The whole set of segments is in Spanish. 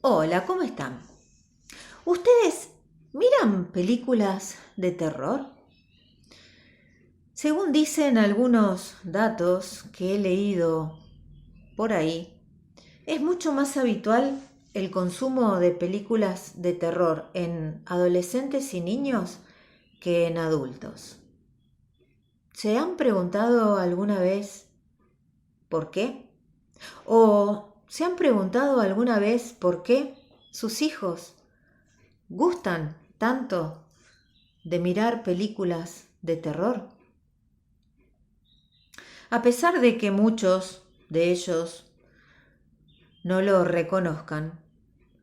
Hola, ¿cómo están? ¿Ustedes miran películas de terror? Según dicen algunos datos que he leído por ahí, es mucho más habitual el consumo de películas de terror en adolescentes y niños que en adultos. ¿Se han preguntado alguna vez por qué? ¿O se han preguntado alguna vez por qué sus hijos gustan tanto de mirar películas de terror? A pesar de que muchos de ellos no lo reconozcan,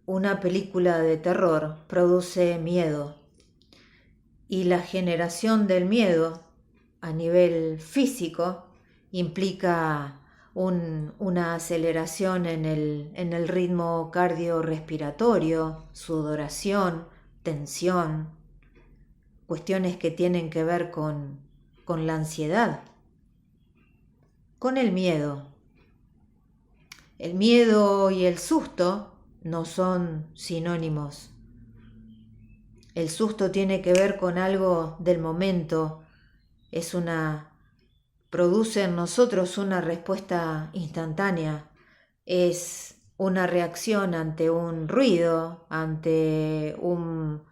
una película de terror produce miedo y la generación del miedo a nivel físico implica una aceleración en el ritmo cardiorrespiratorio, sudoración, tensión, cuestiones que tienen que ver con la ansiedad, con el miedo. El miedo y el susto no son sinónimos. El susto tiene que ver con algo del momento, produce en nosotros una respuesta instantánea, es una reacción ante un ruido, ante un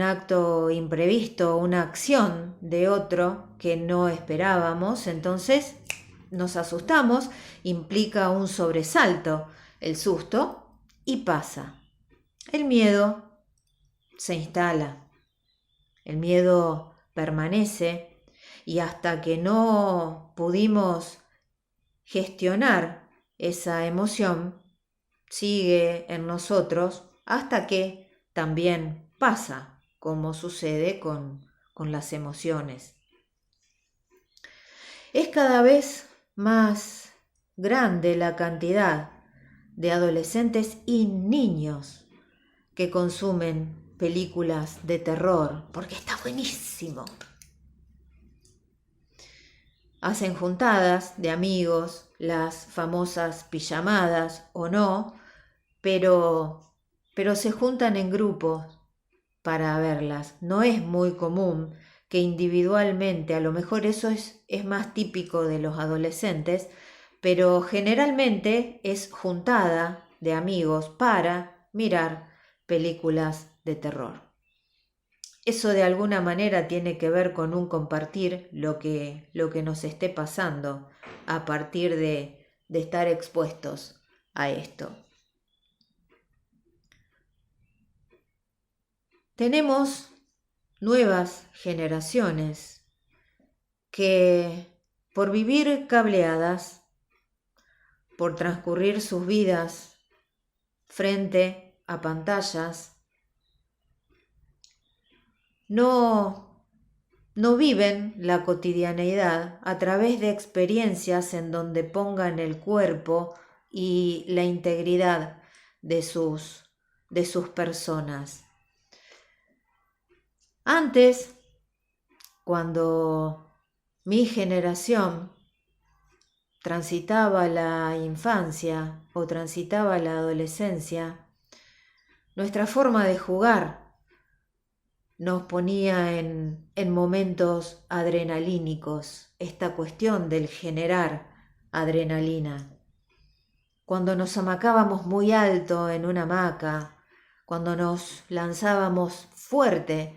acto imprevisto, una acción de otro que no esperábamos, entonces nos asustamos, implica un sobresalto, el susto, y pasa. El miedo se instala, el miedo permanece y hasta que no pudimos gestionar esa emoción, sigue en nosotros hasta que también pasa, como sucede con las emociones. Es cada vez más grande la cantidad de adolescentes y niños que consumen películas de terror, porque está buenísimo. Hacen juntadas de amigos, las famosas pijamadas o no, pero se juntan en grupos para verlas. No es muy común que individualmente, a lo mejor eso es más típico de los adolescentes, pero generalmente es juntada de amigos para mirar películas de terror. Eso de alguna manera tiene que ver con un compartir lo que nos esté pasando a partir de estar expuestos a esto. Tenemos nuevas generaciones que por vivir cableadas, por transcurrir sus vidas frente a pantallas, no viven la cotidianeidad a través de experiencias en donde pongan el cuerpo y la integridad de sus personas. Antes, cuando mi generación transitaba la infancia o transitaba la adolescencia, nuestra forma de jugar nos ponía en momentos adrenalínicos, esta cuestión del generar adrenalina. Cuando nos amacábamos muy alto en una hamaca, cuando nos lanzábamos fuerte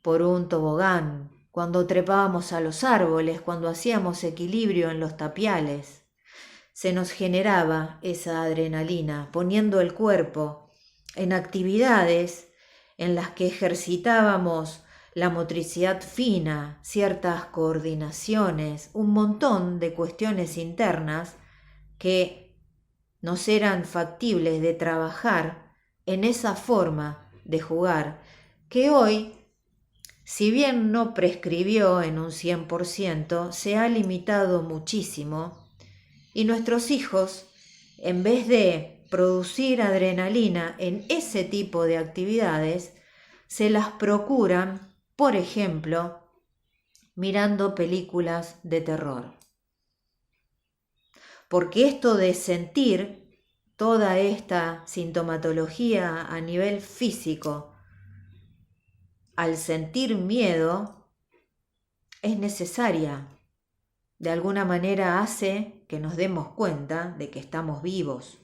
por un tobogán, cuando trepábamos a los árboles, cuando hacíamos equilibrio en los tapiales, se nos generaba esa adrenalina, poniendo el cuerpo en actividades en las que ejercitábamos la motricidad fina, ciertas coordinaciones, un montón de cuestiones internas que nos eran factibles de trabajar en esa forma de jugar, que hoy, si bien no prescribió en un 100%, se ha limitado muchísimo y nuestros hijos, en vez de producir adrenalina en ese tipo de actividades, se las procuran, por ejemplo, mirando películas de terror. Porque esto de sentir toda esta sintomatología a nivel físico, al sentir miedo, es necesaria. De alguna manera hace que nos demos cuenta de que estamos vivos.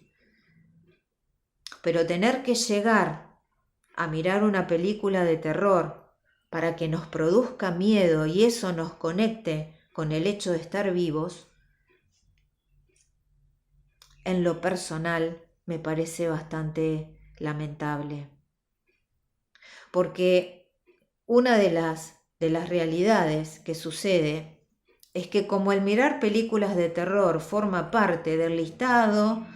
Pero tener que llegar a mirar una película de terror para que nos produzca miedo y eso nos conecte con el hecho de estar vivos, en lo personal me parece bastante lamentable. Porque una de las realidades que sucede es que como el mirar películas de terror forma parte del listado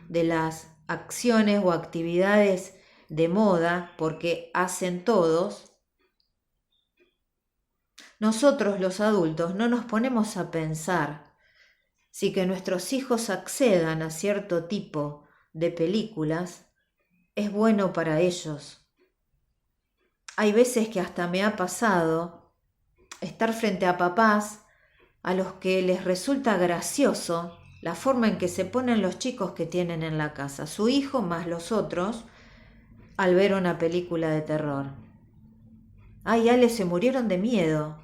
de las acciones o actividades de moda, porque hacen todos, nosotros los adultos no nos ponemos a pensar si que nuestros hijos accedan a cierto tipo de películas es bueno para ellos. Hay veces que hasta me ha pasado estar frente a papás a los que les resulta gracioso la forma en que se ponen los chicos que tienen en la casa, su hijo más los otros, al ver una película de terror. Ay, Ale, se murieron de miedo.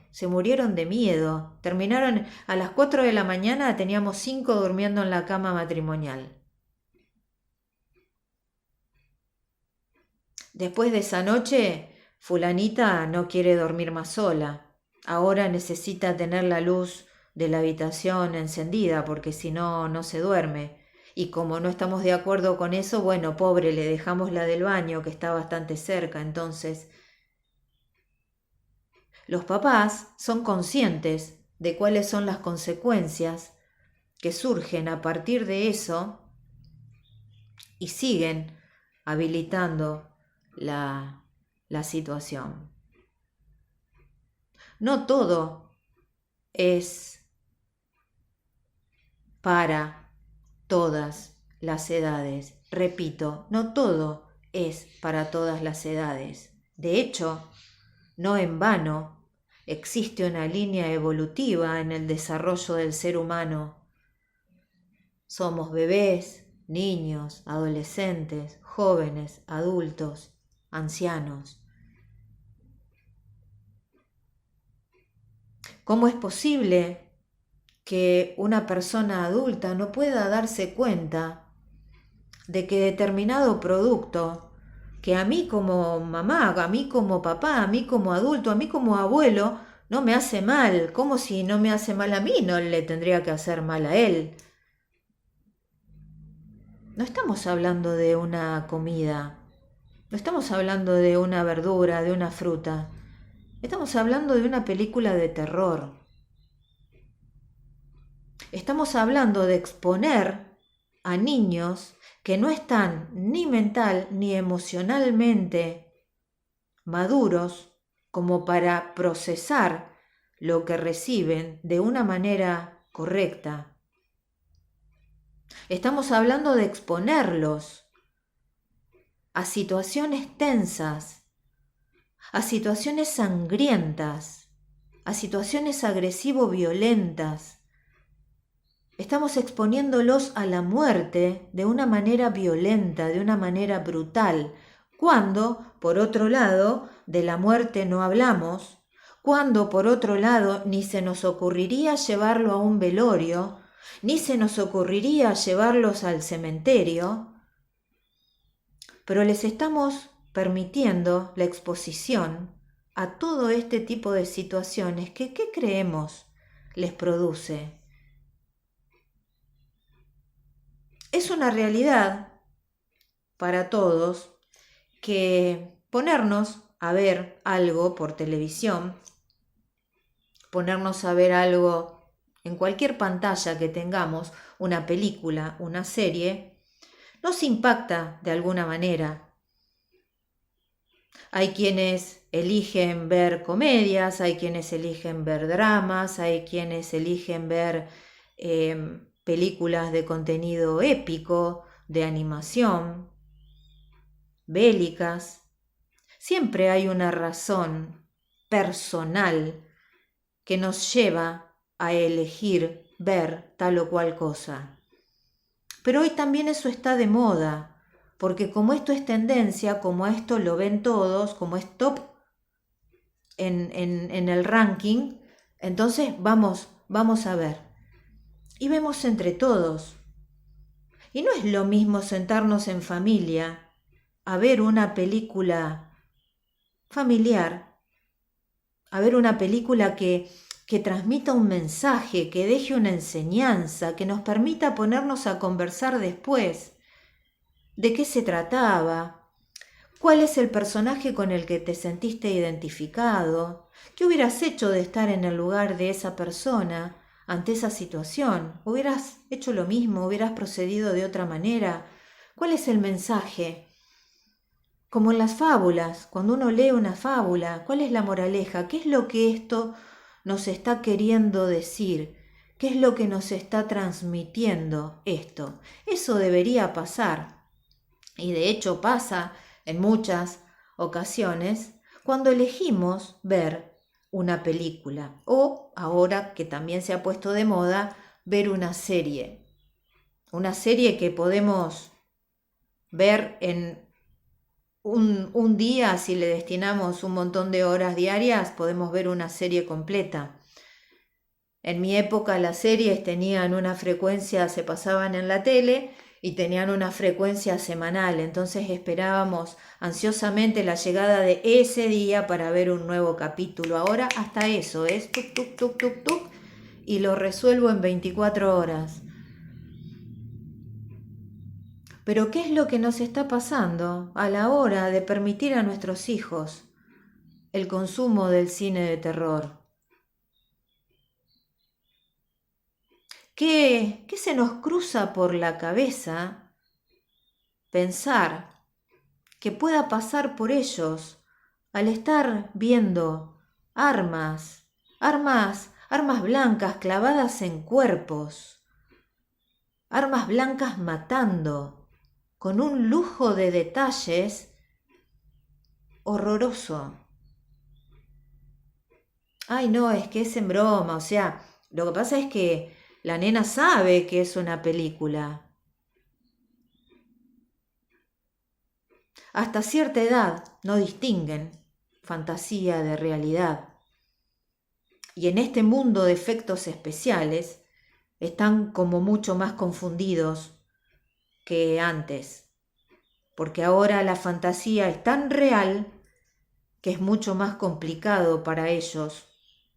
Terminaron a las 4 de la mañana, teníamos 5 durmiendo en la cama matrimonial. Después de esa noche, fulanita no quiere dormir más sola. Ahora necesita tener la luz de la habitación encendida porque si no, no se duerme. Y como no estamos de acuerdo con eso, bueno, pobre, le dejamos la del baño que está bastante cerca. Entonces, los papás son conscientes de cuáles son las consecuencias que surgen a partir de eso y siguen habilitando la situación. No todo es para todas las edades. Repito, no todo es para todas las edades. De hecho, no en vano existe una línea evolutiva en el desarrollo del ser humano. Somos bebés, niños, adolescentes, jóvenes, adultos, ancianos. ¿Cómo es posible que una persona adulta no pueda darse cuenta de que determinado producto, que a mí como mamá, a mí como papá, a mí como adulto, a mí como abuelo, no me hace mal? ¿Cómo si no me hace mal a mí, no le tendría que hacer mal a él? No estamos hablando de una comida, no estamos hablando de una verdura, de una fruta. Estamos hablando de una película de terror. Estamos hablando de exponer a niños que no están ni mental ni emocionalmente maduros como para procesar lo que reciben de una manera correcta. Estamos hablando de exponerlos a situaciones tensas, a situaciones sangrientas, a situaciones agresivo-violentas. Estamos exponiéndolos a la muerte de una manera violenta, de una manera brutal, cuando, por otro lado, de la muerte no hablamos, cuando, por otro lado, ni se nos ocurriría llevarlo a un velorio, ni se nos ocurriría llevarlos al cementerio, pero les estamos permitiendo la exposición a todo este tipo de situaciones que, ¿qué creemos les produce? Es una realidad para todos que ponernos a ver algo por televisión, ponernos a ver algo en cualquier pantalla que tengamos, una película, una serie, nos impacta de alguna manera. Hay quienes eligen ver comedias, hay quienes eligen ver dramas, hay quienes eligen ver películas de contenido épico, de animación, bélicas. Siempre hay una razón personal que nos lleva a elegir ver tal o cual cosa. Pero hoy también eso está de moda, porque como esto es tendencia, como esto lo ven todos, como es top en el ranking, entonces vamos a ver. Y vemos entre todos. Y no es lo mismo sentarnos en familia a ver una película familiar, a ver una película que transmita un mensaje, que deje una enseñanza, que nos permita ponernos a conversar después. ¿De qué se trataba? ¿Cuál es el personaje con el que te sentiste identificado? ¿Qué hubieras hecho de estar en el lugar de esa persona ante esa situación? ¿Hubieras hecho lo mismo? ¿Hubieras procedido de otra manera? ¿Cuál es el mensaje? Como en las fábulas, cuando uno lee una fábula, ¿cuál es la moraleja? ¿Qué es lo que esto nos está queriendo decir? ¿Qué es lo que nos está transmitiendo esto? Eso debería pasar. Y de hecho pasa en muchas ocasiones cuando elegimos ver una película o ahora que también se ha puesto de moda ver una serie que podemos ver en un día. Si le destinamos un montón de horas diarias podemos ver una serie completa. En mi época las series tenían una frecuencia, se pasaban en la tele y tenían una frecuencia semanal, entonces esperábamos ansiosamente la llegada de ese día para ver un nuevo capítulo. Ahora hasta eso es tuk, tuk, tuk, tuk, tuk, y lo resuelvo en 24 horas. Pero ¿qué es lo que nos está pasando a la hora de permitir a nuestros hijos el consumo del cine de terror? ¿Qué se nos cruza por la cabeza pensar que pueda pasar por ellos al estar viendo armas blancas clavadas en cuerpos, armas blancas matando, con un lujo de detalles horroroso? Ay, no, es que es en broma, o sea, lo que pasa es que la nena sabe que es una película. Hasta cierta edad no distinguen fantasía de realidad. Y en este mundo de efectos especiales están como mucho más confundidos que antes, porque ahora la fantasía es tan real que es mucho más complicado para ellos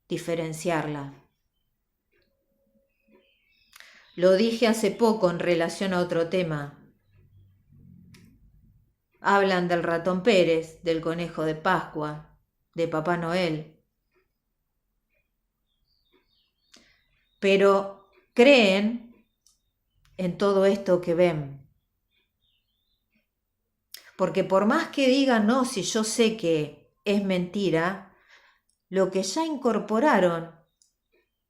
diferenciarla. Lo dije hace poco en relación a otro tema. Hablan del ratón Pérez, del conejo de Pascua, de Papá Noel, pero creen en todo esto que ven. Porque por más que digan, no, si yo sé que es mentira, lo que ya incorporaron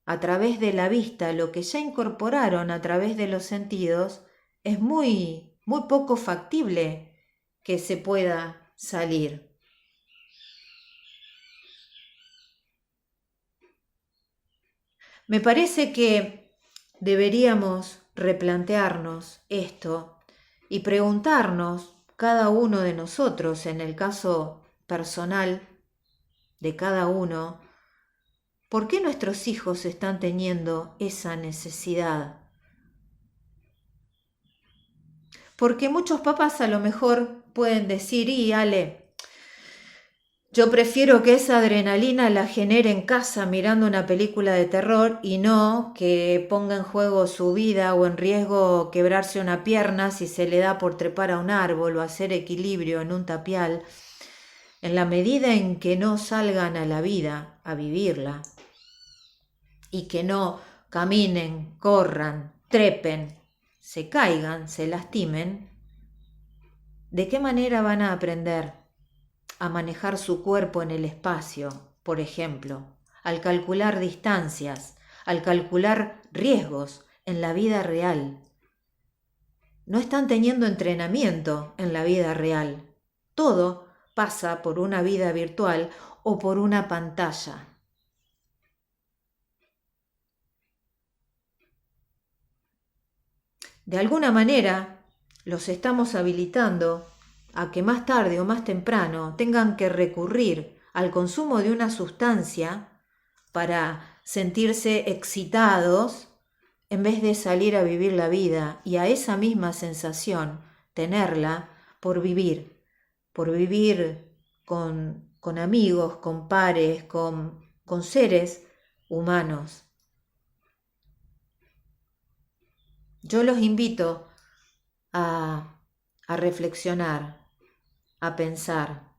a través de la vista, lo que ya incorporaron a través de los sentidos, es muy poco factible que se pueda salir. Me parece que deberíamos replantearnos esto y preguntarnos, cada uno de nosotros, en el caso personal de cada uno, ¿por qué nuestros hijos están teniendo esa necesidad? Porque muchos papás a lo mejor pueden decir, y Ale, yo prefiero que esa adrenalina la genere en casa mirando una película de terror y no que ponga en juego su vida o en riesgo quebrarse una pierna si se le da por trepar a un árbol o hacer equilibrio en un tapial, en la medida en que no salgan a la vida a vivirla y que no caminen, corran, trepen, se caigan, se lastimen. ¿De qué manera van a aprender a manejar su cuerpo en el espacio, por ejemplo, al calcular distancias, al calcular riesgos en la vida real? No están teniendo entrenamiento en la vida real. Todo pasa por una vida virtual o por una pantalla. de alguna manera los estamos habilitando a que más tarde o más temprano tengan que recurrir al consumo de una sustancia para sentirse excitados en vez de salir a vivir la vida y a esa misma sensación tenerla por vivir con amigos, con pares, con seres humanos. Yo los invito a reflexionar, a pensar.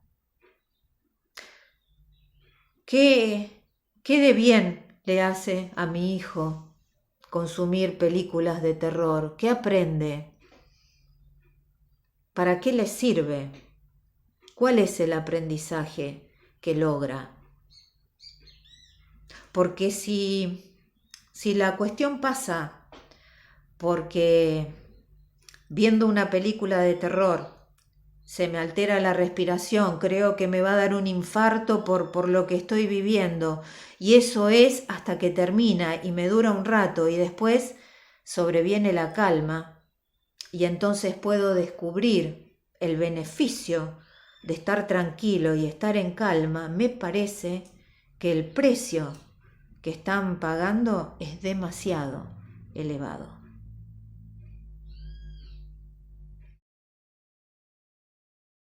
¿Qué de bien le hace a mi hijo consumir películas de terror? ¿Qué aprende? ¿Para qué le sirve? ¿Cuál es el aprendizaje que logra? Porque si la cuestión pasa porque viendo una película de terror se me altera la respiración, creo que me va a dar un infarto por lo que estoy viviendo, y eso es hasta que termina y me dura un rato y después sobreviene la calma y entonces puedo descubrir el beneficio de estar tranquilo y estar en calma, me parece que el precio que están pagando es demasiado elevado.